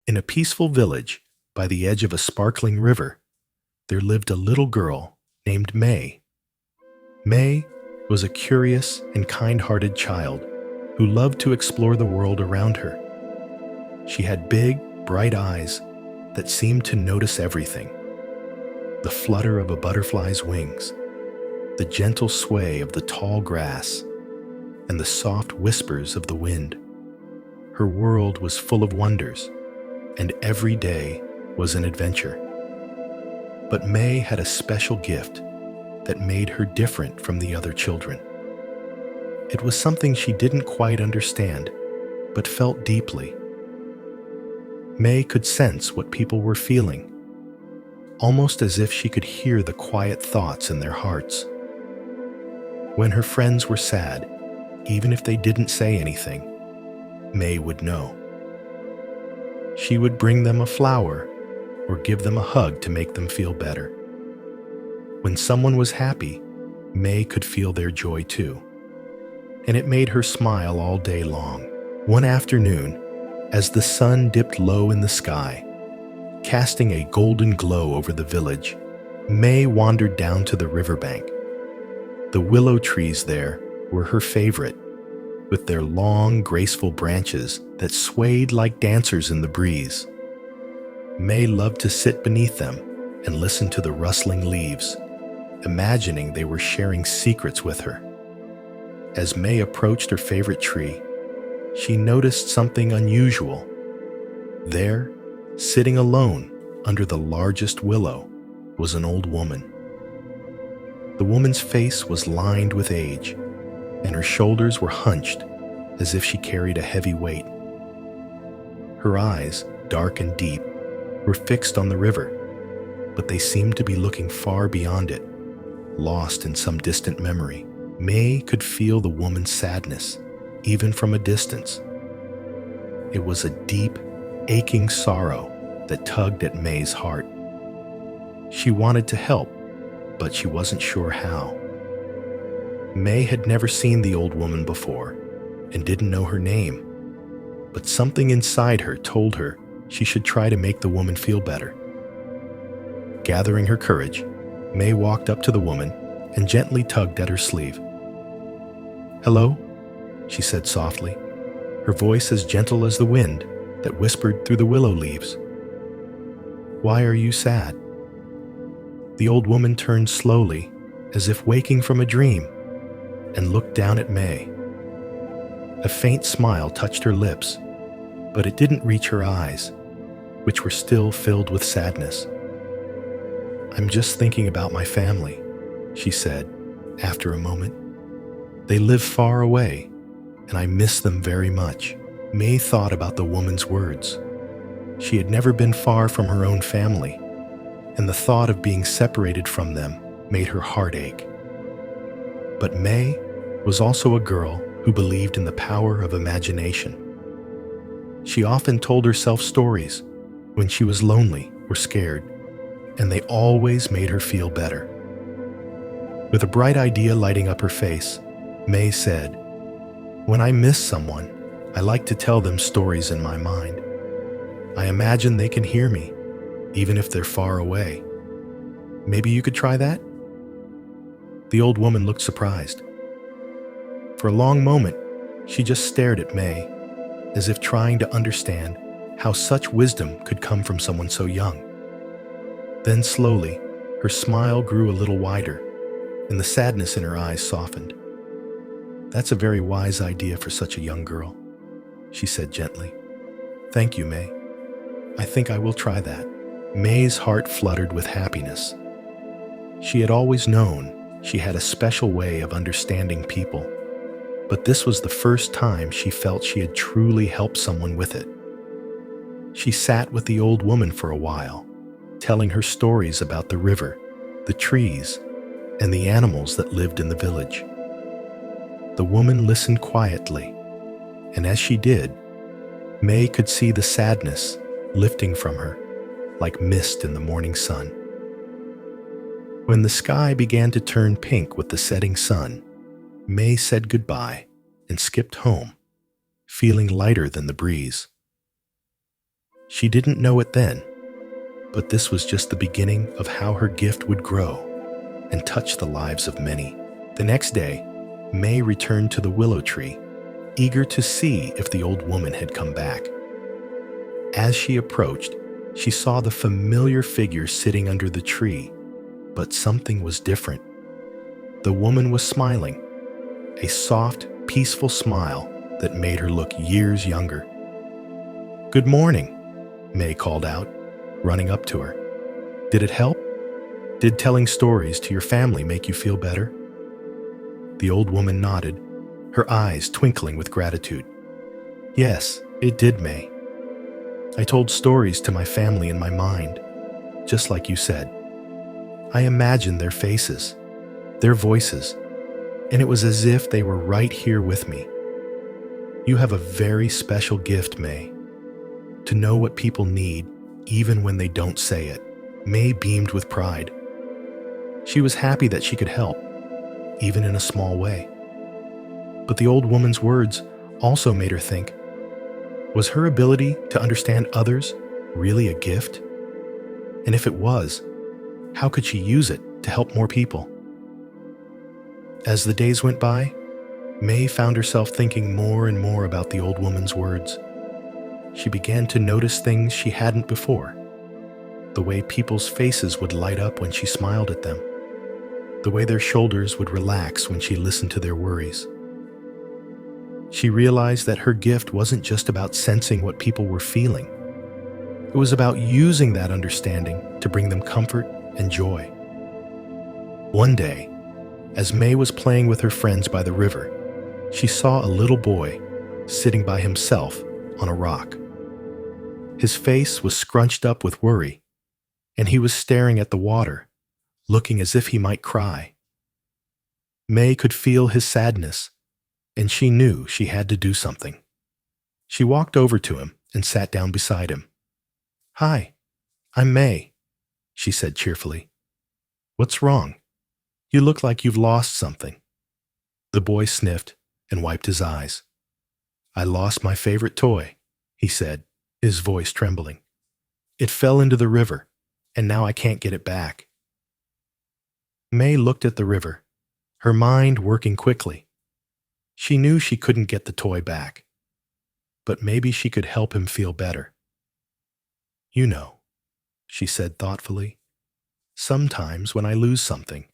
In a peaceful village by the edge of a sparkling river, there lived a little girl named May. May was a curious and kind-hearted child who loved to explore the world around her. She had big, bright eyes that seemed to notice everything: the flutter of a butterfly's wings, the gentle sway of the tall grass, and the soft whispers of the wind. Her world was full of wonders, and every day was an adventure. But May had a special gift that made her different from the other children. It was something she didn't quite understand, but felt deeply. May could sense what people were feeling, almost as if she could hear the quiet thoughts in their hearts. When her friends were sad, even if they didn't say anything, May would know. She would bring them a flower or give them a hug to make them feel better. When someone was happy, May could feel their joy too, and it made her smile all day long. One afternoon, as the sun dipped low in the sky, casting a golden glow over the village, May wandered down to the riverbank. The willow trees there were her favorite, with their long, graceful branches that swayed like dancers in the breeze. May loved to sit beneath them and listen to the rustling leaves, imagining they were sharing secrets with her. As May approached her favorite tree, she noticed something unusual. There, sitting alone under the largest willow, was an old woman. The woman's face was lined with age, and her shoulders were hunched as if she carried a heavy weight. Her eyes, dark and deep, were fixed on the river, but they seemed to be looking far beyond it, lost in some distant memory. May could feel the woman's sadness, even from a distance. It was a deep, aching sorrow that tugged at May's heart. She wanted to help, but she wasn't sure how. May had never seen the old woman before and didn't know her name, but something inside her told her she should try to make the woman feel better. Gathering her courage, May walked up to the woman and gently tugged at her sleeve. "Hello," she said softly, her voice as gentle as the wind that whispered through the willow leaves. "Why are you sad?" The old woman turned slowly, as if waking from a dream, and looked down at May. A faint smile touched her lips, but it didn't reach her eyes, which were still filled with sadness. "I'm just thinking about my family," she said, after a moment. "They live far away, and I miss them very much." May thought about the woman's words. She had never been far from her own family, and the thought of being separated from them made her heart ache. But May was also a girl who believed in the power of imagination. She often told herself stories when she was lonely or scared, and they always made her feel better. With a bright idea lighting up her face, May said, "When I miss someone, I like to tell them stories in my mind. I imagine they can hear me, even if they're far away. Maybe you could try that?" The old woman looked surprised. For a long moment, she just stared at May, as if trying to understand how such wisdom could come from someone so young. Then slowly, her smile grew a little wider, and the sadness in her eyes softened. "That's a very wise idea for such a young girl," she said gently. "Thank you, May. I think I will try that." May's heart fluttered with happiness. She had always known she had a special way of understanding people, but this was the first time she felt she had truly helped someone with it. She sat with the old woman for a while, telling her stories about the river, the trees, and the animals that lived in the village. The woman listened quietly, and as she did, May could see the sadness lifting from her like mist in the morning sun. When the sky began to turn pink with the setting sun, May said goodbye and skipped home, feeling lighter than the breeze. She didn't know it then, but this was just the beginning of how her gift would grow and touch the lives of many. The next day, May returned to the willow tree, eager to see if the old woman had come back. As she approached, she saw the familiar figure sitting under the tree, but something was different. The woman was smiling, a soft, peaceful smile that made her look years younger. "Good morning," May called out, running up to her. "Did it help? Did telling stories to your family make you feel better?" The old woman nodded, her eyes twinkling with gratitude. "Yes, it did, May. I told stories to my family in my mind, just like you said. I imagined their faces, their voices, and it was as if they were right here with me. You have a very special gift, May. To know what people need, even when they don't say it." May beamed with pride. She was happy that she could help, even in a small way. But the old woman's words also made her think, was her ability to understand others really a gift? And if it was, how could she use it to help more people? As the days went by, May found herself thinking more and more about the old woman's words. She began to notice things she hadn't before. The way people's faces would light up when she smiled at them. The way their shoulders would relax when she listened to their worries. She realized that her gift wasn't just about sensing what people were feeling. It was about using that understanding to bring them comfort and joy. One day, as May was playing with her friends by the river, she saw a little boy sitting by himself on a rock. His face was scrunched up with worry, and he was staring at the water, looking as if he might cry. May could feel his sadness, and she knew she had to do something. She walked over to him and sat down beside him. "Hi, I'm May," she said cheerfully. "What's wrong? You look like you've lost something." The boy sniffed and wiped his eyes. "I lost my favorite toy," he said, his voice trembling. "It fell into the river, and now I can't get it back." May looked at the river, her mind working quickly. She knew she couldn't get the toy back, but maybe she could help him feel better. "You know," she said thoughtfully, "sometimes when I lose something,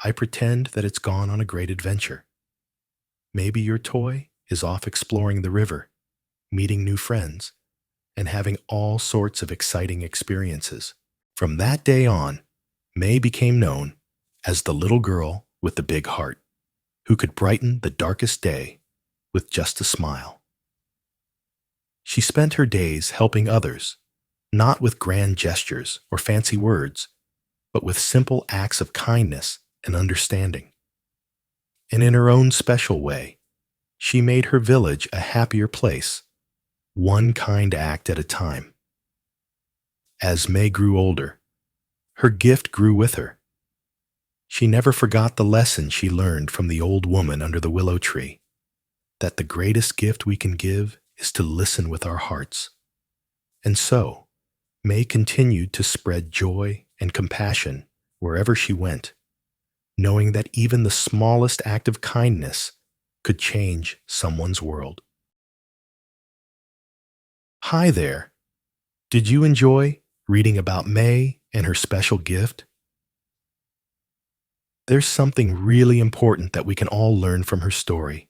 I pretend that it's gone on a great adventure. Maybe your toy is off exploring the river, meeting new friends, and having all sorts of exciting experiences." From that day on, May became known as the little girl with the big heart, who could brighten the darkest day with just a smile. She spent her days helping others, not with grand gestures or fancy words, but with simple acts of kindness and understanding. And in her own special way, she made her village a happier place, one kind act at a time. As May grew older, her gift grew with her. She never forgot the lesson she learned from the old woman under the willow tree, that the greatest gift we can give is to listen with our hearts. And so, May continued to spread joy and compassion wherever she went, knowing that even the smallest act of kindness could change someone's world. Hi there. Did you enjoy reading about May and her special gift? There's something really important that we can all learn from her story,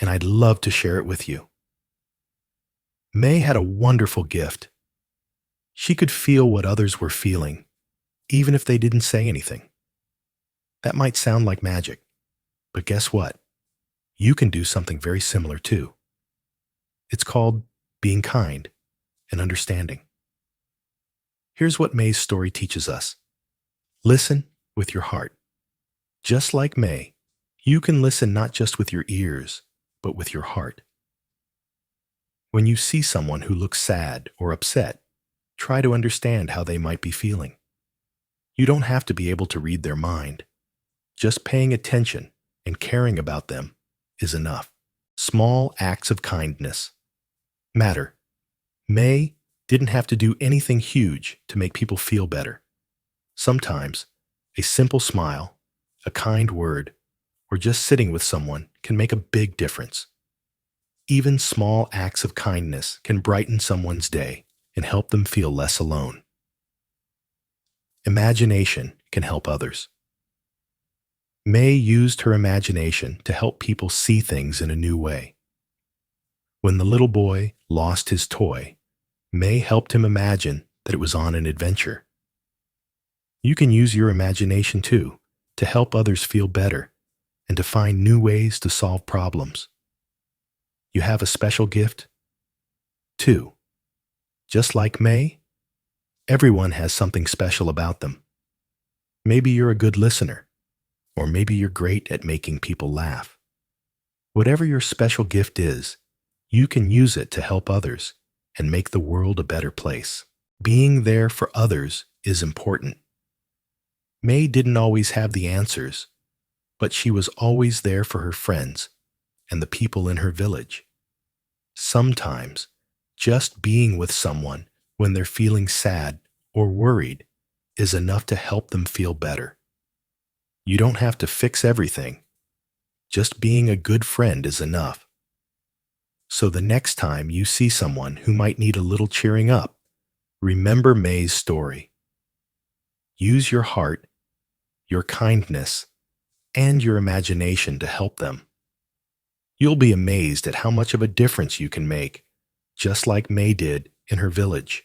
and I'd love to share it with you. May had a wonderful gift. She could feel what others were feeling, even if they didn't say anything. That might sound like magic, but guess what? You can do something very similar too. It's called being kind and understanding. Here's what May's story teaches us. Listen with your heart. Just like May, you can listen not just with your ears, but with your heart. When you see someone who looks sad or upset, try to understand how they might be feeling. You don't have to be able to read their mind. Just paying attention and caring about them is enough. Small acts of kindness matter. May didn't have to do anything huge to make people feel better. Sometimes, a simple smile, a kind word, or just sitting with someone can make a big difference. Even small acts of kindness can brighten someone's day and help them feel less alone. Imagination can help others. May used her imagination to help people see things in a new way. When the little boy lost his toy, May helped him imagine that it was on an adventure. You can use your imagination too to help others feel better and to find new ways to solve problems. You have a special gift? 2. Just like May, everyone has something special about them. Maybe you're a good listener, or maybe you're great at making people laugh. Whatever your special gift is, you can use it to help others and make the world a better place. Being there for others is important. May didn't always have the answers, but she was always there for her friends and the people in her village. Sometimes, just being with someone when they're feeling sad or worried is enough to help them feel better. You don't have to fix everything. Just being a good friend is enough. So the next time you see someone who might need a little cheering up, remember May's story. Use your heart, your kindness, and your imagination to help them. You'll be amazed at how much of a difference you can make, just like May did in her village.